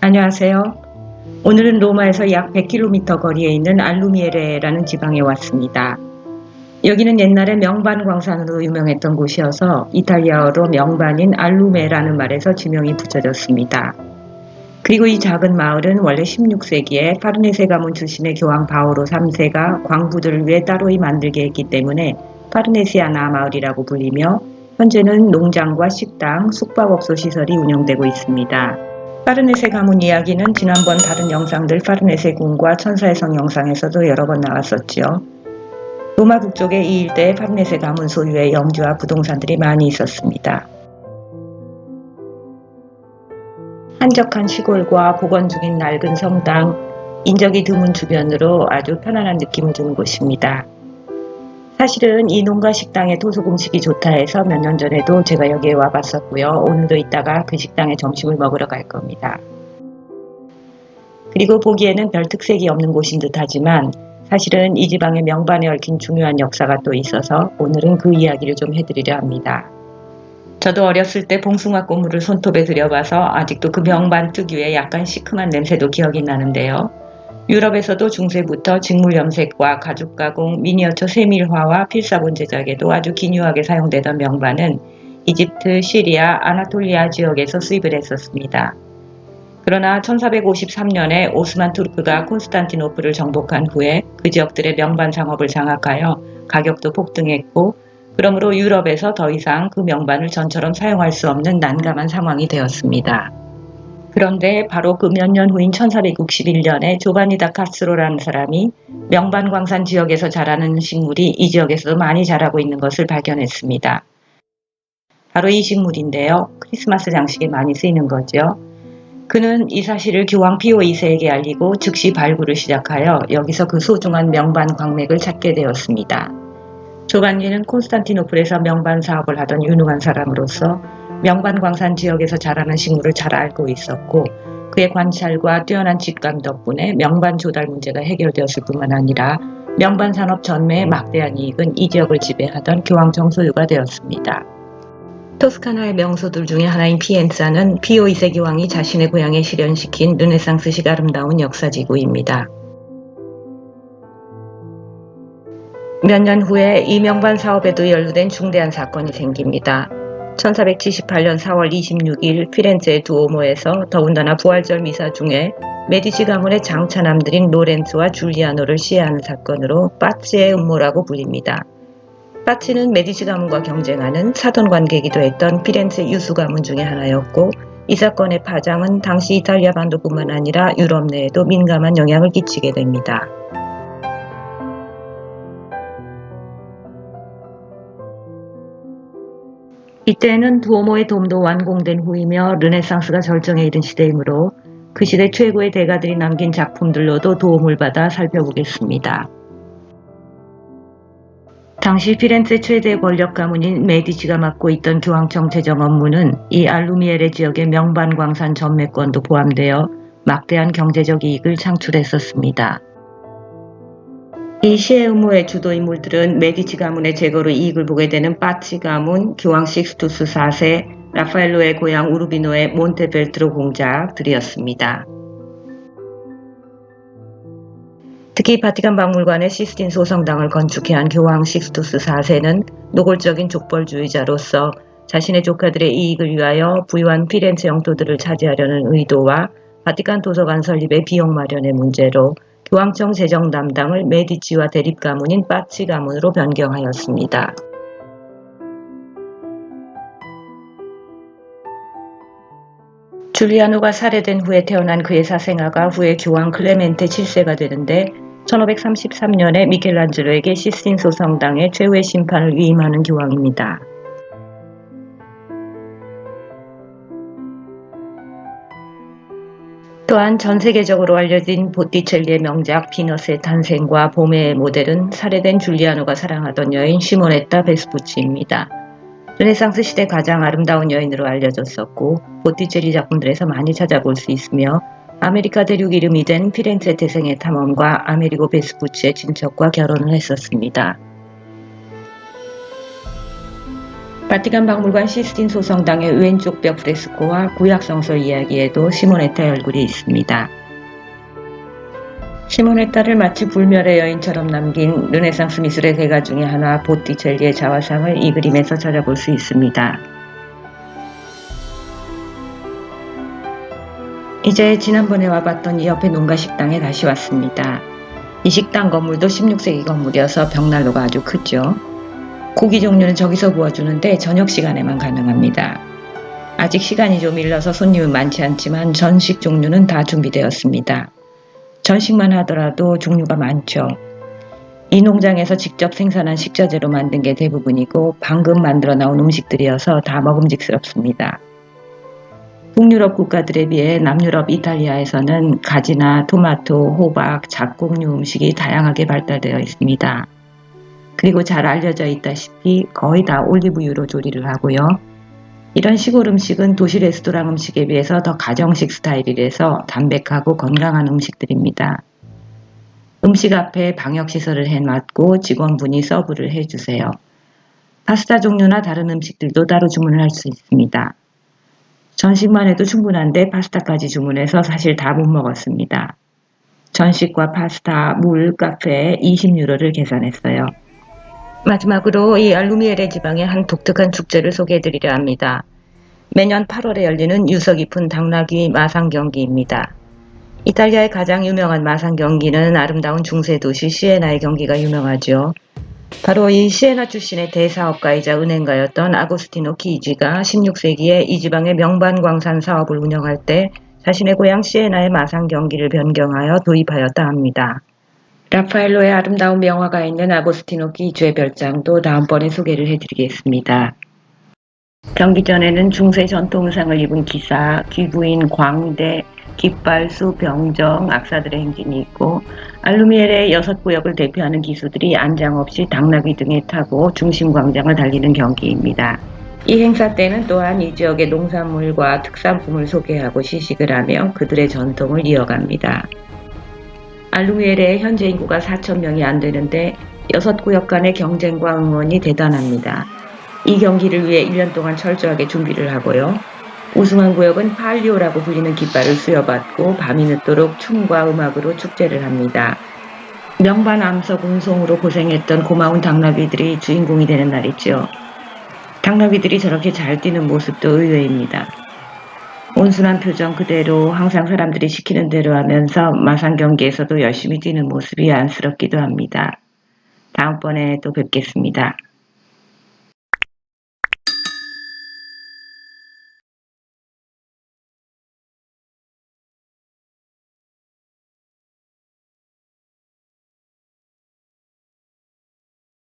안녕하세요. 오늘은 로마에서 약 100km 거리에 있는 알루미에레라는 지방에 왔습니다. 여기는 옛날에 명반 광산으로 유명했던 곳이어서 이탈리아어로 명반인 알루메라는 말에서 지명이 붙여졌습니다. 그리고 이 작은 마을은 원래 16세기에 파르네세 가문 출신의 교황 바오로 3세가 광부들을 위해 따로이 만들게 했기 때문에 파르네시아나 마을이라고 불리며 현재는 농장과 식당, 숙박업소 시설이 운영되고 있습니다. 파르네세 가문 이야기는 지난번 다른 영상들 파르네세 궁과 천사의 성 영상에서도 여러 번 나왔었죠. 로마 북쪽의 이 일대에 파르네세 가문 소유의 영주와 부동산들이 많이 있었습니다. 한적한 시골과 복원 중인 낡은 성당, 인적이 드문 주변으로 아주 편안한 느낌을 주는 곳입니다. 사실은 이 농가 식당의 토속 음식이 좋다 해서 몇 년 전에도 제가 여기에 와봤었고요. 오늘도 이따가 그 식당에 점심을 먹으러 갈 겁니다. 그리고 보기에는 별 특색이 없는 곳인 듯 하지만 사실은 이 지방의 명반에 얽힌 중요한 역사가 또 있어서 오늘은 그 이야기를 좀 해드리려 합니다. 저도 어렸을 때 봉숭아 꽃물을 손톱에 들여봐서 아직도 그 명반 특유의 약간 시큼한 냄새도 기억이 나는데요. 유럽에서도 중세부터 직물 염색과 가죽 가공, 미니어처 세밀화와 필사본 제작에도 아주 기묘하게 사용되던 명반은 이집트, 시리아, 아나톨리아 지역에서 수입을 했었습니다. 그러나 1453년에 오스만 투르크가 콘스탄티노플을 정복한 후에 그 지역들의 명반 상업을 장악하여 가격도 폭등했고 그러므로 유럽에서 더 이상 그 명반을 전처럼 사용할 수 없는 난감한 상황이 되었습니다. 그런데 바로 그 몇 년 후인 1461년에 조바니 다 카스로라는 사람이 명반 광산 지역에서 자라는 식물이 이 지역에서도 많이 자라고 있는 것을 발견했습니다. 바로 이 식물인데요. 크리스마스 장식에 많이 쓰이는 거죠. 그는 이 사실을 교황 피오 2세에게 알리고 즉시 발굴을 시작하여 여기서 그 소중한 명반 광맥을 찾게 되었습니다. 조반니는 콘스탄티노플에서 명반 사업을 하던 유능한 사람으로서 명반 광산 지역에서 자라는 식물을 잘 알고 있었고 그의 관찰과 뛰어난 직감 덕분에 명반 조달 문제가 해결되었을 뿐만 아니라 명반 산업 전매의 막대한 이익은 이 지역을 지배하던 교황청 소유가 되었습니다. 토스카나의 명소들 중에 하나인 피엔자는 피오 2세 교황이 자신의 고향에 실현시킨 르네상스식 아름다운 역사지구입니다. 몇 년 후에 이 명반 사업에도 연루된 중대한 사건이 생깁니다. 1478년 4월 26일 피렌체의 두오모에서 더군다나 부활절 미사 중에 메디치 가문의 장차남들인 로렌츠와 줄리아노를 시해하는 사건으로 빠치의 음모라고 불립니다. 빠치는 메디치 가문과 경쟁하는 사돈 관계이기도 했던 피렌체 유수 가문 중의 하나였고 이 사건의 파장은 당시 이탈리아 반도뿐만 아니라 유럽 내에도 민감한 영향을 끼치게 됩니다. 이때는 두오모의 돔도 완공된 후이며 르네상스가 절정에 이른 시대이므로 그 시대 최고의 대가들이 남긴 작품들로도 도움을 받아 살펴보겠습니다. 당시 피렌체 최대 권력 가문인 메디치가 맡고 있던 교황청 재정 업무는 이 알루미에레 지역의 명반 광산 전매권도 포함되어 막대한 경제적 이익을 창출했었습니다. 이 시해 음모의 주도 인물들은 메디치 가문의 제거로 이익을 보게 되는 빠치 가문, 교황 식스투스 4세, 라파엘로의 고향 우르비노의 몬테벨트로 공작들이었습니다. 특히 바티칸 박물관에 시스틴 소성당을 건축해 한 교황 식스투스 4세는 노골적인 족벌주의자로서 자신의 조카들의 이익을 위하여 부유한 피렌체 영토들을 차지하려는 의도와 바티칸 도서관 설립의 비용 마련의 문제로 교황청 재정 담당을 메디치와 대립 가문인 빠치 가문으로 변경하였습니다. 줄리아노가 살해된 후에 태어난 그의 사생아가 후에 교황 클레멘테 7세가 되는데 1533년에 미켈란젤로에게 시스틴 소성당의 최후의 심판을 위임하는 교황입니다. 또한 전 세계적으로 알려진 보티첼리의 명작 비너스의 탄생과 봄의 모델은 살해된 줄리아노가 사랑하던 여인 시모네타 베스푸치입니다. 르네상스 시대 가장 아름다운 여인으로 알려졌었고 보티첼리 작품들에서 많이 찾아볼 수 있으며 아메리카 대륙 이름이 된 피렌체 태생의 탐험가 아메리고 베스푸치의 친척과 결혼을 했었습니다. 바티칸 박물관 시스틴 소성당의 왼쪽 벽 프레스코와 구약 성서 이야기에도 시모네타의 얼굴이 있습니다. 시모네타를 마치 불멸의 여인처럼 남긴 르네상스 미술의 대가 중의 하나 보티첼리의 자화상을 이 그림에서 찾아볼 수 있습니다. 이제 지난번에 와봤던 이 옆에 농가 식당에 다시 왔습니다. 이 식당 건물도 16세기 건물이어서 벽난로가 아주 크죠. 고기 종류는 저기서 구워주는데 저녁 시간에만 가능합니다. 아직 시간이 좀 일러서 손님은 많지 않지만 전식 종류는 다 준비되었습니다. 전식만 하더라도 종류가 많죠. 이 농장에서 직접 생산한 식자재로 만든 게 대부분이고 방금 만들어 나온 음식들이어서 다 먹음직스럽습니다. 북유럽 국가들에 비해 남유럽 이탈리아에서는 가지나 토마토, 호박, 잡곡류 음식이 다양하게 발달되어 있습니다. 그리고 잘 알려져 있다시피 거의 다 올리브유로 조리를 하고요. 이런 시골 음식은 도시 레스토랑 음식에 비해서 더 가정식 스타일이라서 담백하고 건강한 음식들입니다. 음식 앞에 방역시설을 해놨고 직원분이 서브를 해주세요. 파스타 종류나 다른 음식들도 따로 주문을 할 수 있습니다. 전식만 해도 충분한데 파스타까지 주문해서 사실 다 못 먹었습니다. 전식과 파스타, 물, 카페 20유로를 계산했어요. 마지막으로 이 알루미에레 지방의 한 독특한 축제를 소개해드리려 합니다. 매년 8월에 열리는 유서 깊은 당나귀 마상 경기입니다. 이탈리아의 가장 유명한 마상 경기는 아름다운 중세 도시 시에나의 경기가 유명하죠. 바로 이 시에나 출신의 대사업가이자 은행가였던 아고스티노 키지가 16세기에 이 지방의 명반 광산 사업을 운영할 때 자신의 고향 시에나의 마상 경기를 변경하여 도입하였다 합니다. 라파엘로의 아름다운 명화가 있는 아고스티노 키주의 별장도 다음번에 소개를 해드리겠습니다. 경기 전에는 중세 전통 의상을 입은 기사, 귀부인, 광대, 깃발수, 병정, 악사들의 행진이 있고 알루미엘의 6구역을 대표하는 기수들이 안장 없이 당나귀 등에 타고 중심 광장을 달리는 경기입니다. 이 행사 때는 또한 이 지역의 농산물과 특산품을 소개하고 시식을 하며 그들의 전통을 이어갑니다. 알루미엘의 현재 인구가 4,000명이 안 되는데 6구역 간의 경쟁과 응원이 대단합니다. 이 경기를 위해 1년 동안 철저하게 준비를 하고요. 우승한 구역은 팔리오라고 불리는 깃발을 수여받고 밤이 늦도록 춤과 음악으로 축제를 합니다. 명반 암석 운송으로 고생했던 고마운 당나귀들이 주인공이 되는 날이죠. 당나귀들이 저렇게 잘 뛰는 모습도 의외입니다. 온순한 표정 그대로 항상 사람들이 시키는 대로 하면서 마상 경기에서도 열심히 뛰는 모습이 안쓰럽기도 합니다. 다음번에 또 뵙겠습니다.